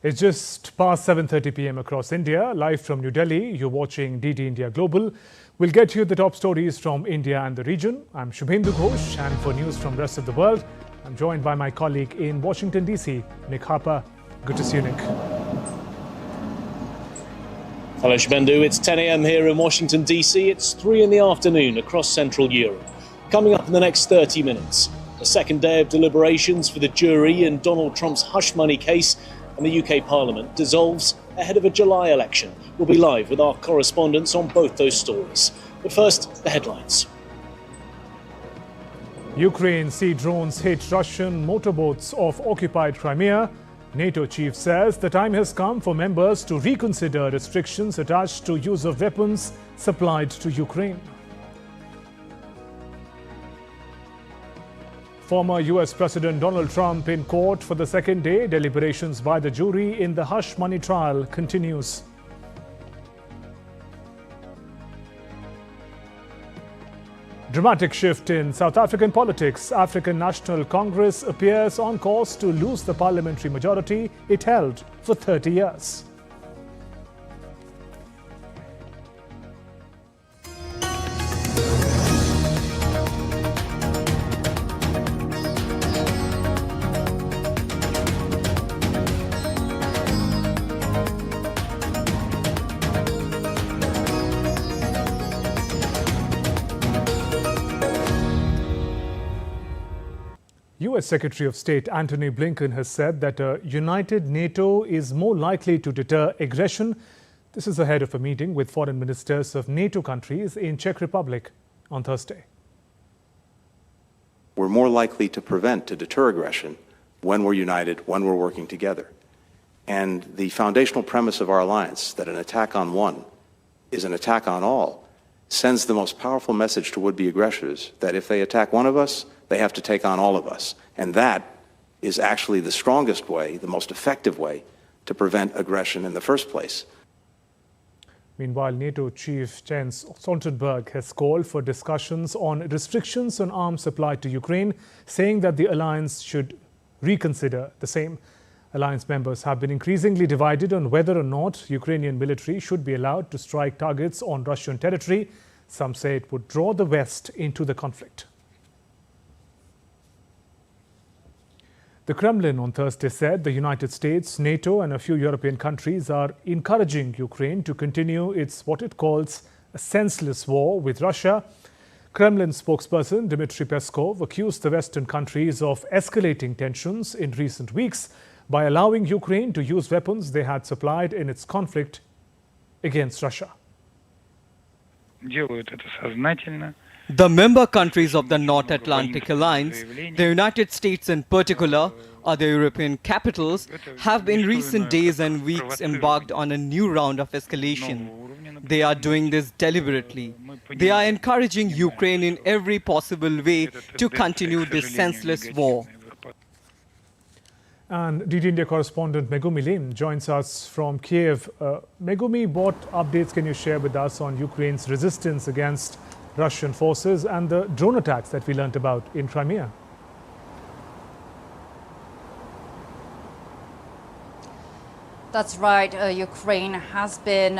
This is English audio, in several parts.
It's just past 7:30 p.m. across India. Live from New Delhi, you're watching DD India Global. We'll get you the top stories from India and the region. I'm Shubhendu Ghosh, and for news from the rest of the world, I'm joined by my colleague in Washington, D.C., Nick Harper. Good to see you, Nick. Hello, Shubhendu. It's 10 a.m. here in Washington, D.C. It's 3 in the afternoon across Central Europe. Coming up in the next 30 minutes, a second day of deliberations for the jury in Donald Trump's hush money case, and the UK Parliament dissolves ahead of a July election. We'll be live with our correspondents on both those stories. But first, the headlines. Ukraine sea drones hit Russian motorboats off occupied Crimea. NATO chief says the time has come for members to reconsider restrictions attached to use of weapons supplied to Ukraine. Former US President Donald Trump in court for the second day. Deliberations by the jury in the hush money trial continues. Dramatic shift in South African politics. African National Congress appears on course to lose the parliamentary majority it held for 30 years. US Secretary of State Antony Blinken has said that a united NATO is more likely to deter aggression. This is ahead of a meeting with foreign ministers of NATO countries in Czech Republic on Thursday. We're more likely to prevent, to deter aggression when we're united, when we're working together. And the foundational premise of our alliance, that an attack on one is an attack on all, sends the most powerful message to would-be aggressors that if they attack one of us, they have to take on all of us. And that is actually the strongest way, the most effective way to prevent aggression in the first place. Meanwhile, NATO Chief Jens Stoltenberg has called for discussions on restrictions on arms supplied to Ukraine, saying that the alliance should reconsider the same. Alliance members have been increasingly divided on whether or not Ukrainian military should be allowed to strike targets on Russian territory. Some say it would draw the West into the conflict. The Kremlin on Thursday said the United States, NATO and a few European countries are encouraging Ukraine to continue its what it calls a senseless war with Russia. Kremlin spokesperson Dmitry Peskov accused the Western countries of escalating tensions in recent weeks by allowing Ukraine to use weapons they had supplied in its conflict against Russia. The member countries of the North Atlantic Alliance, the United States in particular, other European capitals, have in recent days and weeks embarked on a new round of escalation. They are doing this deliberately. They are encouraging Ukraine in every possible way to continue this senseless war. And DD India correspondent Megumi Lim joins us from Kiev. Megumi, what updates can you share with us on Ukraine's resistance against Russian forces and the drone attacks that we learnt about in Crimea? That's right. Ukraine has been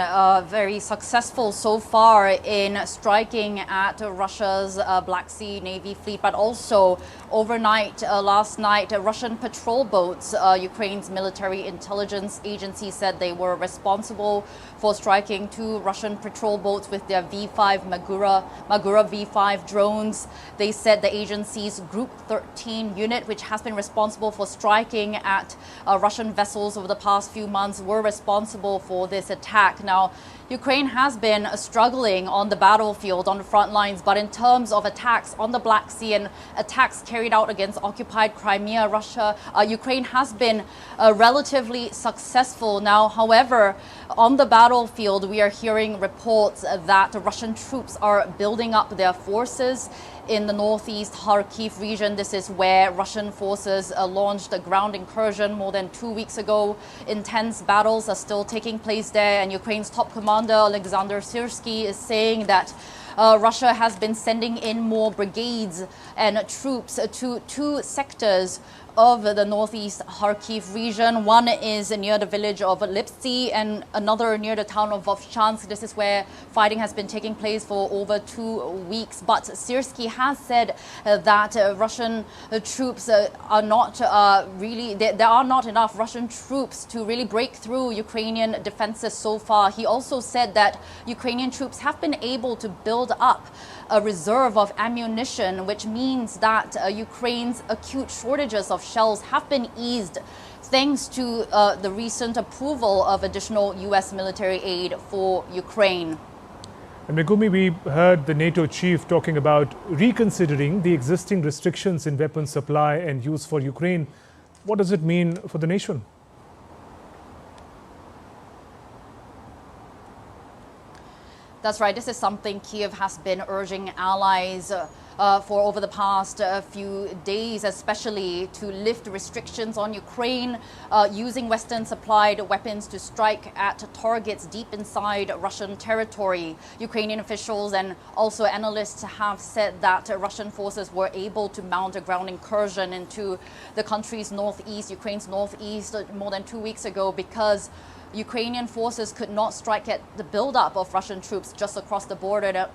very successful so far in striking at Russia's Black Sea Navy fleet, but also overnight, last night, Russian patrol boats, Ukraine's military intelligence agency said they were responsible for striking two Russian patrol boats with their V5 Magura V5 drones. They said the agency's Group 13 unit, which has been responsible for striking at Russian vessels over the past few months, were responsible for this attack. Now, Ukraine has been struggling on the battlefield, on the front lines, but in terms of attacks on the Black Sea and attacks carried out against occupied Crimea, Ukraine has been relatively successful. Now, however, on the battlefield, we are hearing reports that Russian troops are building up their forces in the northeast Kharkiv region. This is where Russian forces launched a ground incursion more than 2 weeks ago. Intense battles are still taking place there, and Ukraine's top commander, Alexander Syrsky, is saying that Russia has been sending in more brigades and troops to two sectors of the northeast Kharkiv region. One is near the village of Lipsy and another near the town of Vovchansk. This is where fighting has been taking place for over 2 weeks. But Syrskyi has said that Russian troops are not there are not enough Russian troops to really break through Ukrainian defenses so far. He also said that Ukrainian troops have been able to build up a reserve of ammunition, which means that Ukraine's acute shortages of shells have been eased thanks to the recent approval of additional U.S. military aid for Ukraine. And Megumi, we heard the NATO chief talking about reconsidering the existing restrictions in weapons supply and use for Ukraine. What does it mean for the nation? That's right. This is something Kiev has been urging allies for over the past few days, especially to lift restrictions on Ukraine, using Western-supplied weapons to strike at targets deep inside Russian territory. Ukrainian officials and also analysts have said that Russian forces were able to mount a ground incursion into the country's northeast, Ukraine's northeast, more than 2 weeks ago because Ukrainian forces could not strike at the buildup of Russian troops just across the border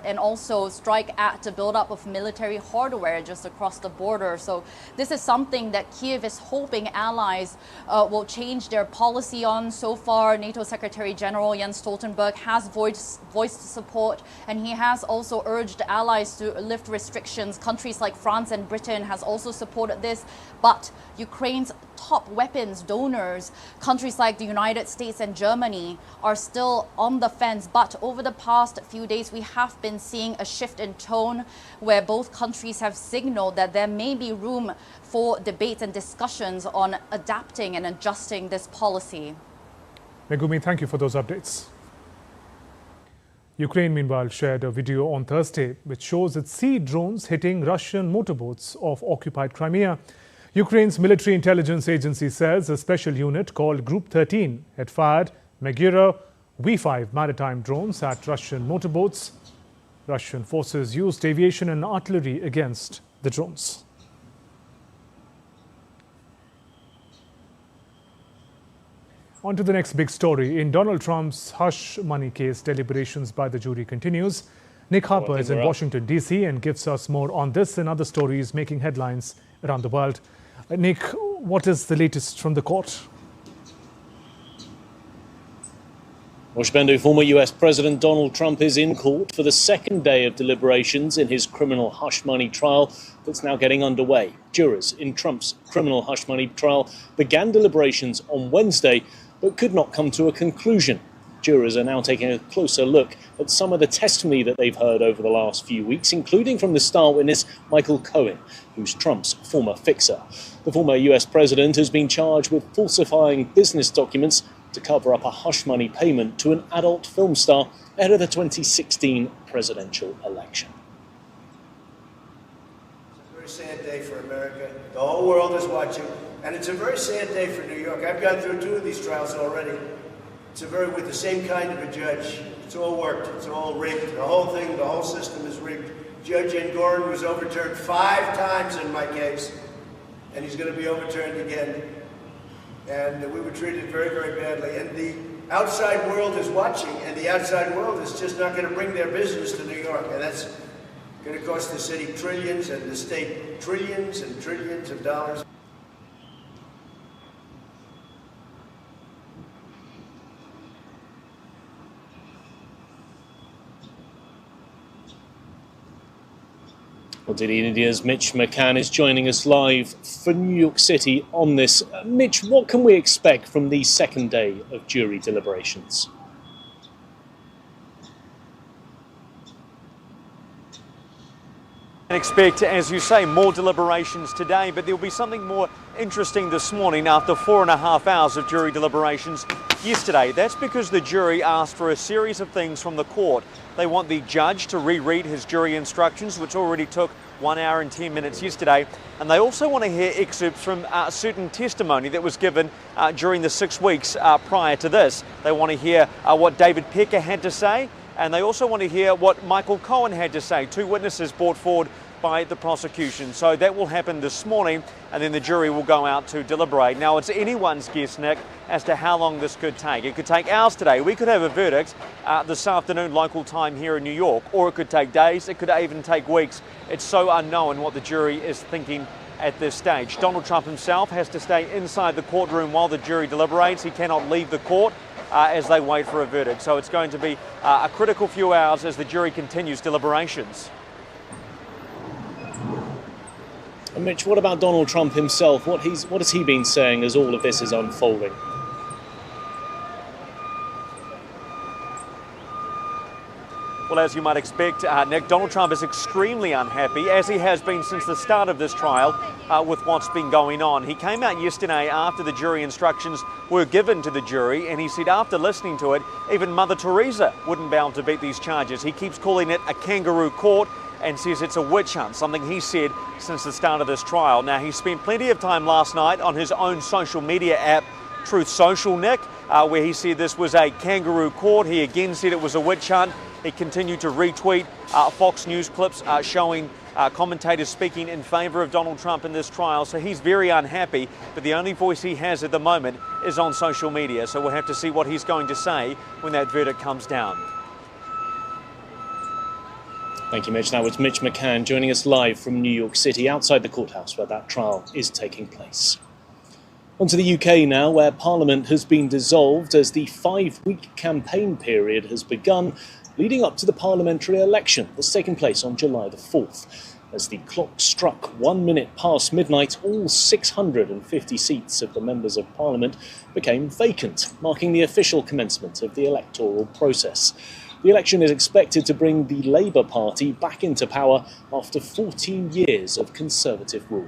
and also strike at the buildup of military hardware just across the border. So this is something that Kiev is hoping allies will change their policy on. So far, NATO Secretary General Jens Stoltenberg has voiced support, and he has also urged allies to lift restrictions. Countries like France and Britain has also supported this, but Ukraine's top weapons donors, countries like the United States and Germany, are still on the fence. But over the past few days, we have been seeing a shift in tone where both countries have signaled that there may be room for debates and discussions on adapting and adjusting this policy. Megumi, thank you for those updates. Ukraine, meanwhile, shared a video on Thursday which shows its sea drones hitting Russian motorboats off occupied Crimea. Ukraine's military intelligence agency says a special unit called Group 13 had fired Megira V-5 maritime drones at Russian motorboats. Russian forces used aviation and artillery against the drones. On to the next big story. In Donald Trump's hush money case, deliberations by the jury continues. Nick Harper is in Washington, D.C. and gives us more on this and other stories making headlines around the world. Nick, what is the latest from the court? Bendu, former US President Donald Trump is in court for the second day of deliberations in his criminal hush money trial that's now getting underway. Jurors in Trump's criminal hush money trial began deliberations on Wednesday, but could not come to a conclusion. Jurors are now taking a closer look at some of the testimony that they've heard over the last few weeks, including from the star witness Michael Cohen, who's Trump's former fixer. The former US president has been charged with falsifying business documents to cover up a hush money payment to an adult film star ahead of the 2016 presidential election. It's a very sad day for America. The whole world is watching, and it's a very sad day for New York. I've gone through 2 of these trials already. It's with the same kind of a judge. It's all worked. It's all rigged. The whole thing, the whole system is rigged. Judge Engoron was overturned 5 times in my case, and he's going to be overturned again. And we were treated very, very badly. And the outside world is watching, and the outside world is just not going to bring their business to New York. And that's going to cost the city trillions and the state trillions and trillions of dollars. Well, India's Mitch McCann is joining us live for New York City on this. Mitch, what can we expect from the second day of jury deliberations? Expect, as you say, more deliberations today, but there'll be something more interesting this morning after 4.5 hours of jury deliberations yesterday. That's because the jury asked for a series of things from the court. They want the judge to reread his jury instructions, which already took 1 hour and 10 minutes yesterday, and they also want to hear excerpts from certain testimony that was given during the 6 weeks prior to this. They want to hear what David Pecker had to say, and they also want to hear what Michael Cohen had to say. 2 witnesses brought forward by the prosecution. So that will happen this morning, and then the jury will go out to deliberate. Now, it's anyone's guess, Nick, as to how long this could take. It could take hours today. We could have a verdict this afternoon local time here in New York, or it could take days, it could even take weeks. It's so unknown what the jury is thinking at this stage. Donald Trump himself has to stay inside the courtroom while the jury deliberates. He cannot leave the court as they wait for a verdict. So it's going to be a critical few hours as the jury continues deliberations. And Mitch, what about Donald Trump himself? What has he been saying as all of this is unfolding? Well, as you might expect, Nick, Donald Trump is extremely unhappy, as he has been since the start of this trial, with what's been going on. He came out yesterday after the jury instructions were given to the jury, and he said after listening to it, even Mother Teresa wouldn't be able to beat these charges. He keeps calling it a kangaroo court and says it's a witch hunt, something he said since the start of this trial. Now, he spent plenty of time last night on his own social media app, Truth Social, Nick, where he said this was a kangaroo court. He again said it was a witch hunt. He continued to retweet Fox News clips showing commentators speaking in favour of Donald Trump in this trial. So he's very unhappy, but the only voice he has at the moment is on social media. So we'll have to see what he's going to say when that verdict comes down. Thank you, Mitch. That was Mitch McCann joining us live from New York City, outside the courthouse where that trial is taking place. On to the UK now, where Parliament has been dissolved as the 5-week campaign period has begun, leading up to the parliamentary election that's taking place on July the 4th. As the clock struck 1 minute past midnight, all 650 seats of the members of Parliament became vacant, marking the official commencement of the electoral process. The election is expected to bring the Labour Party back into power after 14 years of Conservative rule.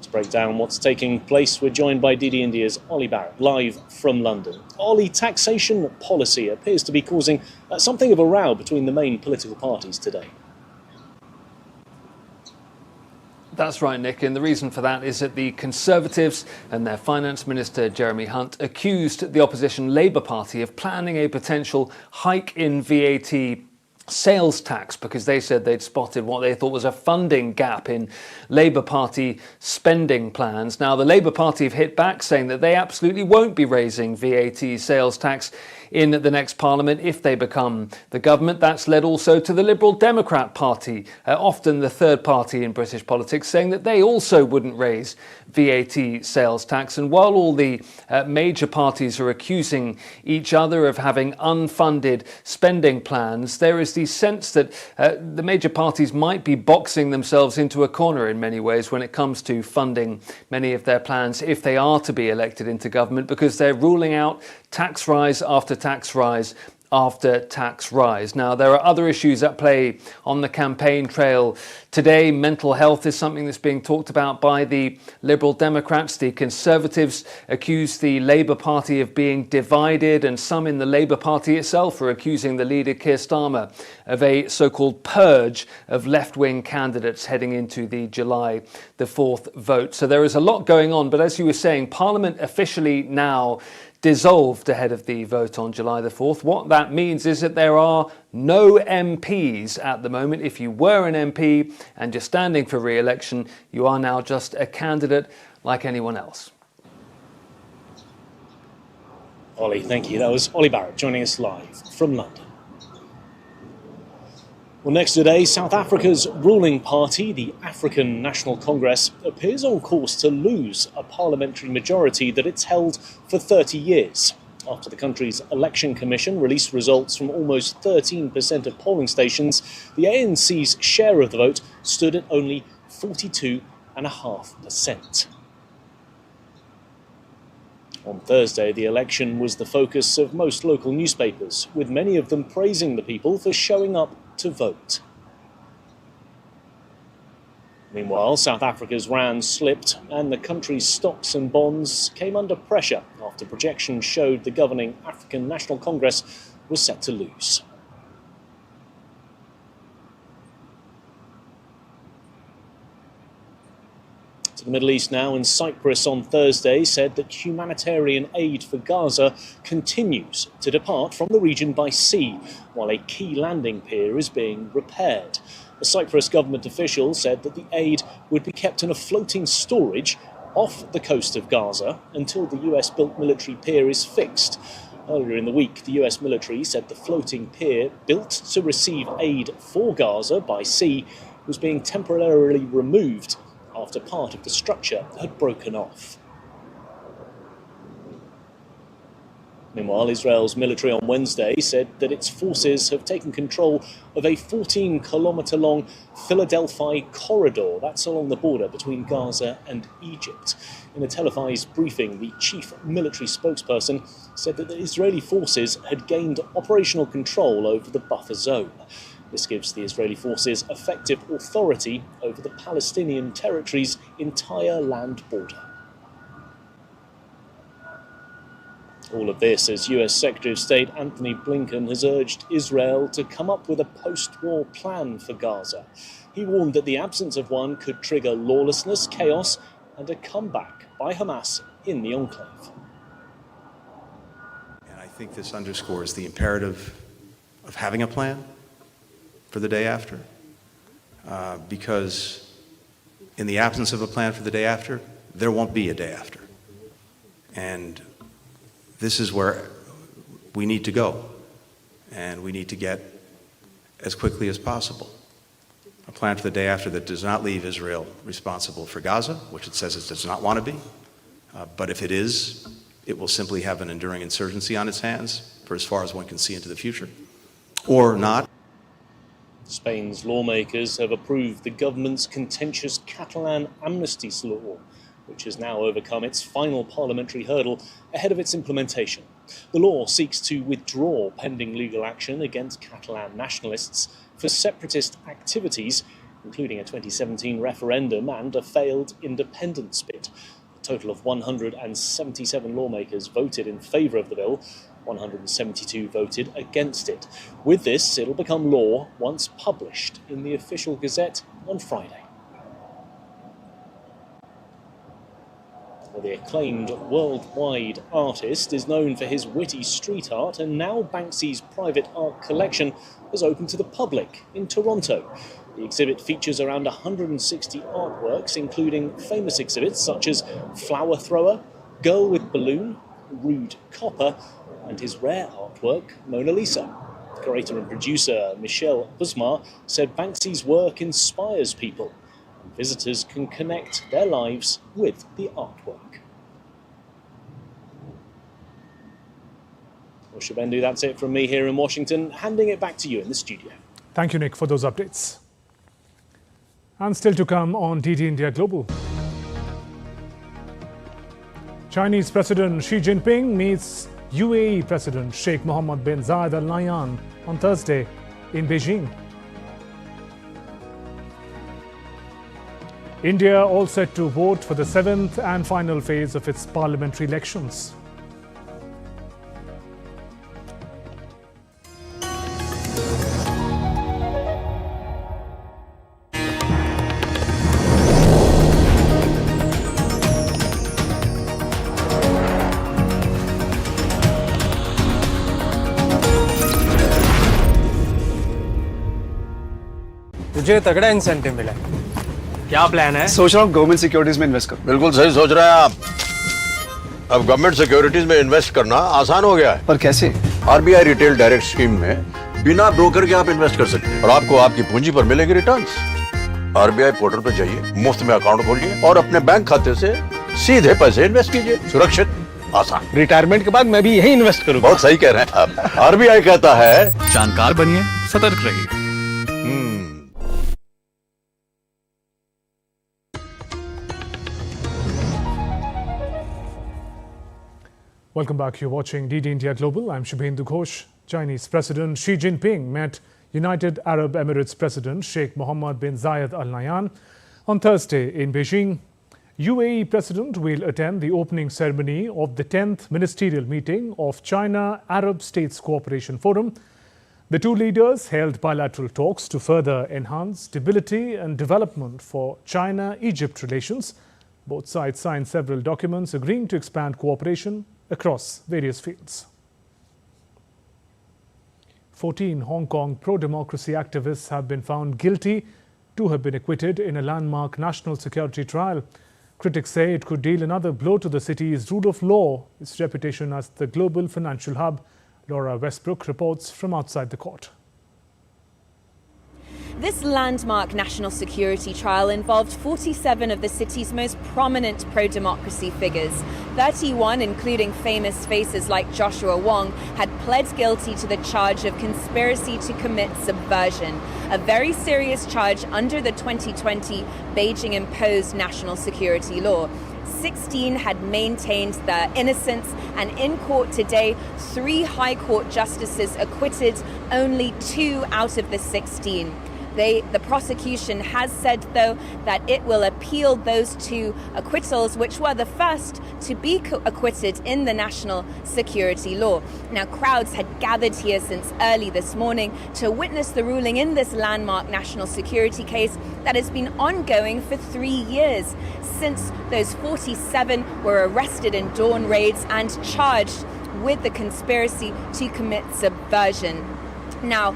To break down what's taking place, we're joined by DD India's Ollie Barrett, live from London. Ollie, taxation policy appears to be causing something of a row between the main political parties today. That's right, Nick, and the reason for that is that the Conservatives and their Finance Minister Jeremy Hunt accused the opposition Labour Party of planning a potential hike in VAT sales tax because they said they'd spotted what they thought was a funding gap in Labour Party spending plans. Now, the Labour Party have hit back, saying that they absolutely won't be raising VAT sales tax in the next Parliament if they become the government. That's led also to the Liberal Democrat Party, often the third party in British politics, saying that they also wouldn't raise VAT sales tax. And while all the major parties are accusing each other of having unfunded spending plans, there is the sense that the major parties might be boxing themselves into a corner in many ways when it comes to funding many of their plans if they are to be elected into government, because they're ruling out tax rise after tax rise after tax rise. Now, there are other issues at play on the campaign trail today. Mental health is something that's being talked about by the Liberal Democrats. The Conservatives accuse the Labour Party of being divided, and some in the Labour Party itself are accusing the leader, Keir Starmer, of a so-called purge of left-wing candidates heading into the July the 4th vote. So there is a lot going on, but as you were saying, Parliament officially now dissolved ahead of the vote on July the 4th. What that means is that there are no MPs at the moment. If you were an MP and you're standing for re-election, you are now just a candidate like anyone else. Ollie, thank you. That was Ollie Barrett joining us live from London. Well, next today, South Africa's ruling party, the African National Congress, appears on course to lose a parliamentary majority that it's held for 30 years. After the country's election commission released results from almost 13% of polling stations, the ANC's share of the vote stood at only 42.5%. On Thursday, the election was the focus of most local newspapers, with many of them praising the people for showing up to vote. Meanwhile, South Africa's rand slipped and the country's stocks and bonds came under pressure after projections showed the governing African National Congress was set to lose. To the Middle East now, and Cyprus on Thursday said that humanitarian aid for Gaza continues to depart from the region by sea, while a key landing pier is being repaired. A Cyprus government official said that the aid would be kept in a floating storage off the coast of Gaza until the US-built military pier is fixed. Earlier in the week, the US military said the floating pier built to receive aid for Gaza by sea was being temporarily removed after part of the structure had broken off. Meanwhile, Israel's military on Wednesday said that its forces have taken control of a 14-kilometre-long Philadelphia corridor. That's along the border between Gaza and Egypt. In a televised briefing, the chief military spokesperson said that the Israeli forces had gained operational control over the buffer zone. This gives the Israeli forces effective authority over the Palestinian territory's entire land border. All of this as US Secretary of State Anthony Blinken has urged Israel to come up with a post-war plan for Gaza. He warned that the absence of one could trigger lawlessness, chaos, and a comeback by Hamas in the enclave. And I think this underscores the imperative of having a plan for the day after, because in the absence of a plan for the day after, there won't be a day after. And this is where we need to go, and we need to get as quickly as possible. A plan for the day after that does not leave Israel responsible for Gaza, which it says it does not want to be, but if it is, it will simply have an enduring insurgency on its hands for as far as one can see into the future, or not. Spain's lawmakers have approved the government's contentious Catalan amnesty law, which has now overcome its final parliamentary hurdle ahead of its implementation. The law seeks to withdraw pending legal action against Catalan nationalists for separatist activities, including a 2017 referendum and a failed independence bid. A total of 177 lawmakers voted in favour of the bill. 172 voted against it. With this, it'll become law once published in the official Gazette on Friday. Well, the acclaimed worldwide artist is known for his witty street art, and now Banksy's private art collection has opened to the public in Toronto. The exhibit features around 160 artworks, including famous exhibits such as Flower Thrower, Girl with Balloon, Rude Copper, and his rare artwork, Mona Lisa. Curator and producer Michelle Busmar said Banksy's work inspires people, and visitors can connect their lives with the artwork. Well, Shabendu, that's it from me here in Washington, handing it back to you in the studio. Thank you, Nick, for those updates. And still to come on DD India Global. Chinese President Xi Jinping meets UAE President Sheikh Mohammed bin Zayed Al Nahyan on Thursday in Beijing. India all set to vote for the 7th and final phase of its parliamentary elections. तुझे तगड़ा incentive मिला है। क्या plan है? सोच रहा हूँ government securities में इन्वेस्ट करूँ। बिल्कुल सही सोच रहे हैं आप। अब गवर्नमेंट सिक्योरिटीज में इन्वेस्ट करना आसान हो गया है। पर कैसे? आरबीआई रिटेल डायरेक्ट स्कीम में बिना ब्रोकर के आप इन्वेस्ट कर सकते हैं और आपको आपकी पूंजी पर मिलेंगे रिटर्न्स। आरबीआई पोर्टल पर जाइए, मुफ्त में अकाउंट खोलिए और अपने बैंक खाते से सीधे पैसे इन्वेस्ट कीजिए। सुरक्षित, आसान। रिटायरमेंट के बाद मैं भी यही इन्वेस्ट करूँगा। बहुत सही कह रहे हैं आप। आरबीआई कहता है जानकार बनिए, सतर्क रहिए। Welcome back. You're watching DD India Global. I'm Shubhendu Ghosh. Chinese President Xi Jinping met United Arab Emirates President Sheikh Mohammed bin Zayed Al Nahyan on Thursday in Beijing. UAE President will attend the opening ceremony of the 10th ministerial meeting of China Arab States Cooperation Forum. The two leaders held bilateral talks to further enhance stability and development for China-Egypt relations Both sides signed several documents agreeing to expand cooperation across various fields. 14 Hong Kong pro-democracy activists have been found guilty. 2 have been acquitted in a landmark national security trial. Critics say it could deal another blow to the city's rule of law, its reputation as the global financial hub. Laura Westbrook reports from outside the court. This landmark national security trial involved 47 of the city's most prominent pro-democracy figures. 31, including famous faces like Joshua Wong, had pled guilty to the charge of conspiracy to commit subversion, a very serious charge under the 2020 Beijing-imposed national security law. 16 had maintained their innocence, and in court today, 3 High Court justices acquitted only 2 out of the 16. The prosecution has said, though, that it will appeal those 2 acquittals, which were the first to be acquitted in the national security law. Now, crowds had gathered here since early this morning to witness the ruling in this landmark national security case that has been ongoing for 3 years, since those 47 were arrested in dawn raids and charged with the conspiracy to commit subversion. Now,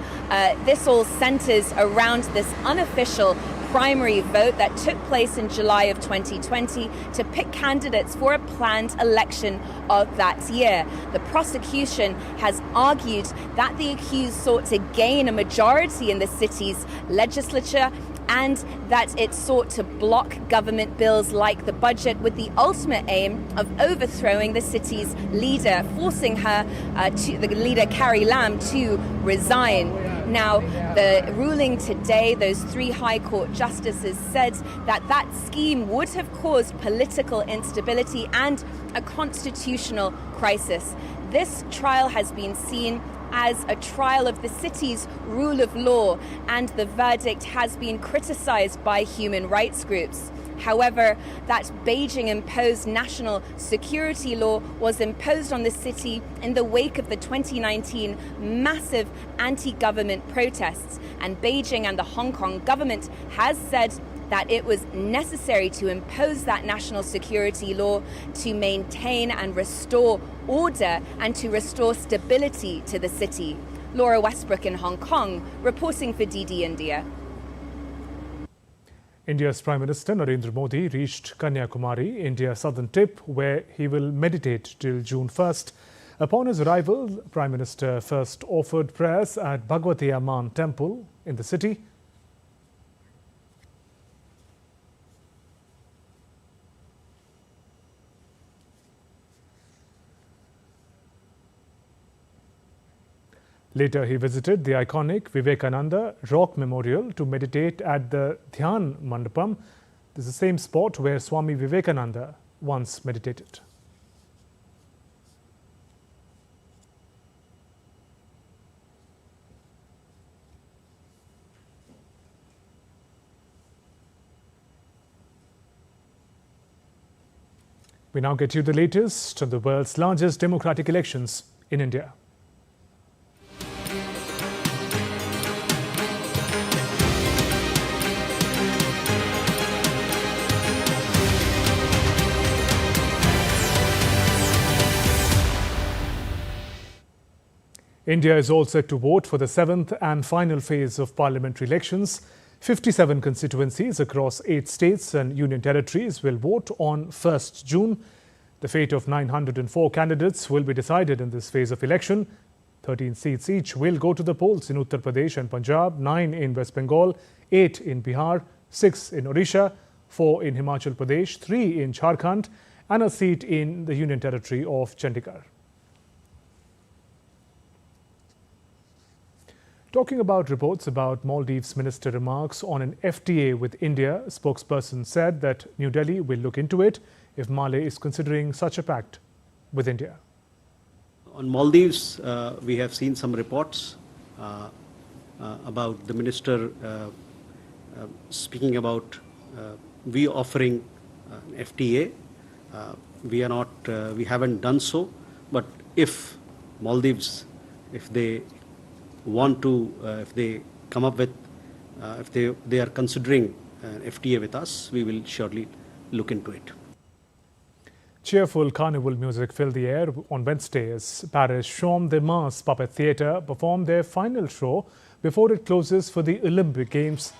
this all centers around this unofficial primary vote that took place in July of 2020 to pick candidates for a planned election of that year. The prosecution has argued that the accused sought to gain a majority in the city's legislature and that it sought to block government bills like the budget with the ultimate aim of overthrowing the city's leader, forcing her, the leader Carrie Lam, to resign. Now, the ruling today, those 3 High Court justices said that that scheme would have caused political instability and a constitutional crisis. This trial has been seen as a trial of the city's rule of law, and the verdict has been criticized by human rights groups. However, that Beijing-imposed national security law was imposed on the city in the wake of the 2019 massive anti-government protests, and Beijing and the Hong Kong government has said that it was necessary to impose that national security law to maintain and restore order and to restore stability to the city. Laura Westbrook in Hong Kong, reporting for DD India. India's Prime Minister Narendra Modi reached Kanyakumari, India's southern tip, where he will meditate till June 1st. Upon his arrival, the Prime Minister first offered prayers at Bhagwati Amman temple in the city. Later, he visited the iconic Vivekananda Rock Memorial to meditate at the Dhyan Mandapam. This is the same spot where Swami Vivekananda once meditated. We now get you the latest on the world's largest democratic elections in India. India is all set to vote for the 7th and final phase of parliamentary elections. 57 constituencies across 8 states and union territories will vote on 1st June. The fate of 904 candidates will be decided in this phase of election. 13 seats each will go to the polls in Uttar Pradesh and Punjab, 9 in West Bengal, 8 in Bihar, 6 in Odisha, 4 in Himachal Pradesh, 3 in Jharkhand, and a seat in the union territory of Chandigarh. Talking about reports about Maldives' minister remarks on an FTA with India, a spokesperson said that New Delhi will look into it if Male is considering such a pact with India. On Maldives, we have seen some reports about the minister speaking about we offering an FTA. We haven't done so, but if Maldives, if they want to, if they come up with, if they are considering an FTA with us, we will surely look into it. Cheerful carnival music filled the air on Wednesday as Paris Champ de Mars Puppet Theatre performed their final show before it closes for the Olympic Games.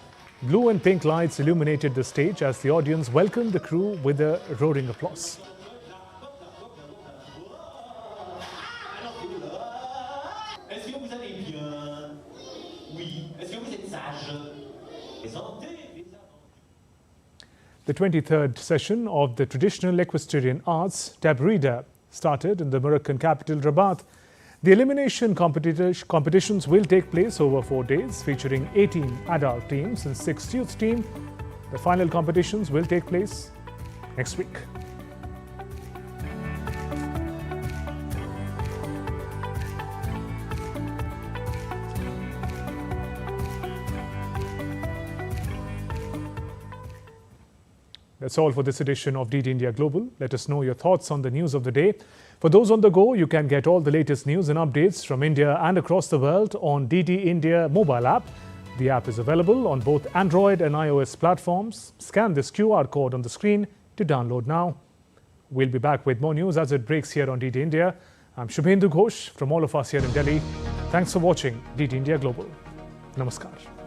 Blue and pink lights illuminated the stage as the audience welcomed the crew with a roaring applause. The 23rd session of the traditional equestrian arts, Tabrida, started in the Moroccan capital Rabat. The elimination competitions will take place over 4 days, featuring 18 adult teams and 6 youth teams. The final competitions will take place next week. That's all for this edition of DD India Global. Let us know your thoughts on the news of the day. For those on the go, you can get all the latest news and updates from India and across the world on DD India mobile app. The app is available on both Android and iOS platforms. Scan this QR code on the screen to download now. We'll be back with more news as it breaks here on DD India. I'm Shubhendu Ghosh from all of us here in Delhi. Thanks for watching DD India Global. Namaskar.